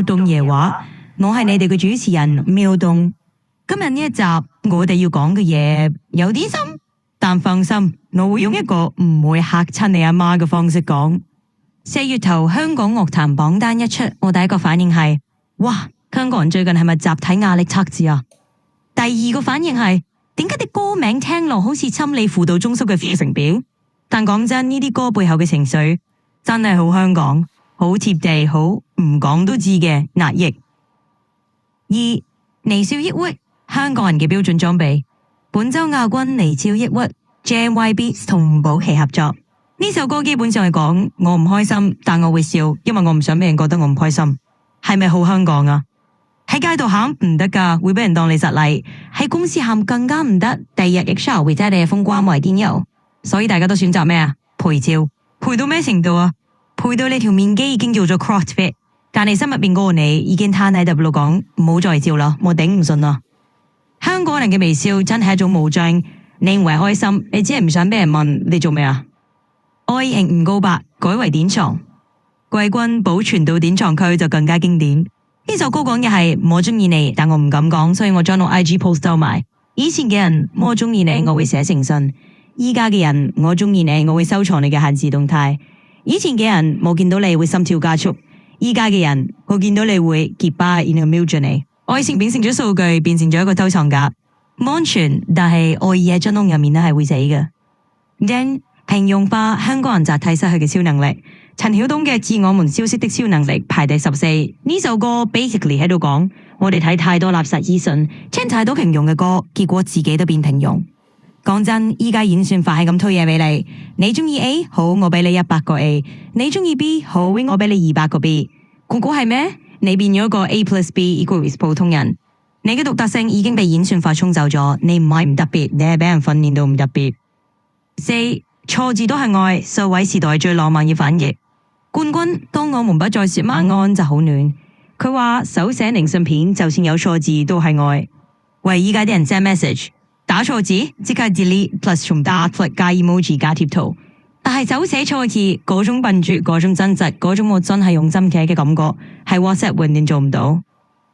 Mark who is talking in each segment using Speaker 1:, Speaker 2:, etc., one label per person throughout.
Speaker 1: 動夜話，我係你哋嘅主持人妙動。今日呢一集我哋要講嘅嘢有啲深，但放心，我會用一個唔會嚇親你阿媽嘅方式講。4月頭香港樂壇榜單一出，我第一個反應係：哇，香港人最近係咪集體壓力測試啊？第二個反應係：點解啲歌名聽落好似心理輔導中心嘅課程表？但講真，呢啲歌背後嘅情緒真係好香港。好貼地，好唔講都知嘅壓抑。二，離少抑鬱，香港人嘅標準裝備。本周亞軍離少抑鬱 ，JMYB 同吳寶琪合作。呢首歌基本上係講我唔開心，但我會笑，因為我唔想俾人覺得我唔開心。係咪好香港啊？喺街度喊唔得噶，會俾人當你實例；喺公司喊更加唔得，第二日 HR 會睇你嘅風光為癲遊。所以大家都選擇咩啊？陪照，陪到咩程度啊？陪到你條面肌已經叫做 CrossFit， 但你心入邊嗰個你已經攤喺度講唔好再照啦，我頂唔順啦。香港人嘅微笑真係一種武裝，你唔係開心，你只係唔想俾人問你做咩啊？愛型唔告白改為典藏，季軍保存到典藏區就更加經典。呢首歌講嘅係我中意你，但我唔敢講，所以我將我 IG post 收埋。以前嘅人我中意你，我會寫成信；依家嘅人我中意你，我會收藏你嘅限時動態。以前嘅人冇見到你會心跳加速，依家嘅人我見到你會結巴，然後瞄住你。愛情變成咗數據，變成咗一個收藏夾，安全，但係愛意喺樽窿入面咧係會死嘅。then 平庸化香港人集體失去嘅超能力，陳曉東嘅致我們消失的超能力排第14。呢首歌 basically 喺度講，我哋睇太多垃圾資訊，聽太多平庸嘅歌，結果自己都變平庸。講真，依家演算法係咁推嘢俾你，你中意 A 好，我俾你100個 A；你中意 B 好，我俾你200個 B。估估係咩？你變咗個 A+B equals 普通人，你嘅獨特性已經被演算法沖走咗，你唔係唔特別，你係俾人訓練到唔特別。4，錯字都係愛，數位時代最浪漫嘅反譯。冠軍，當我們不再說晚安就好暖。佢話手寫明信片，就算有錯字都係愛。喂，依家啲人 send message。打錯字即刻 delete plus 從 dark 加 emoji 加貼圖，但係手寫錯字嗰種笨拙、嗰種真實、嗰種我真係用心嘅感覺，係 WhatsApp 永遠做唔到。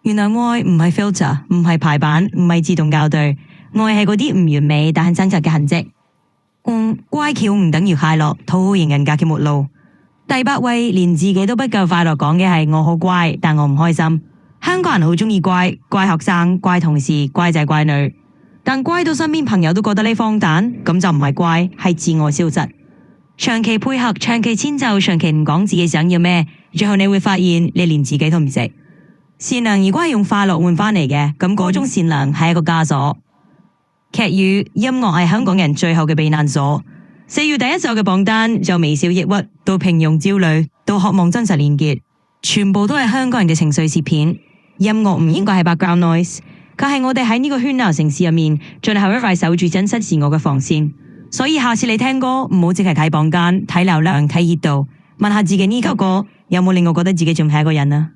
Speaker 1: 原來愛唔係 filter， 唔係排版，唔係自動校對，愛係嗰啲唔完美但係真實嘅痕跡。乖巧唔等於快樂，討好型人格嘅末路。第8位連自己都不夠快樂講嘅係我好乖，但我唔開心。香港人好中意乖，乖學生、乖同事、乖仔乖女。但乖到身邊朋友都覺得你荒誕，咁就唔係乖，係自我消失。長期配合，長期遷就，長期唔講自己想要咩，最後你會發現你連自己都唔識。善良如果係用快樂換翻嚟嘅，咁嗰種善良係一個枷鎖。劇語音樂係香港人最後嘅避難所。4月第一首嘅榜單就微笑抑鬱到平庸焦慮到渴望真實連結，全部都係香港人嘅情緒切片。音樂唔應該係 background noise。佢係我哋喺呢個喧鬧城市入面最後一塊守住真實自我嘅防線，所以下次你聽歌唔好淨係睇榜單、睇流量、睇熱度，問下自己呢首歌有冇令我覺得自己仲係一個人啊？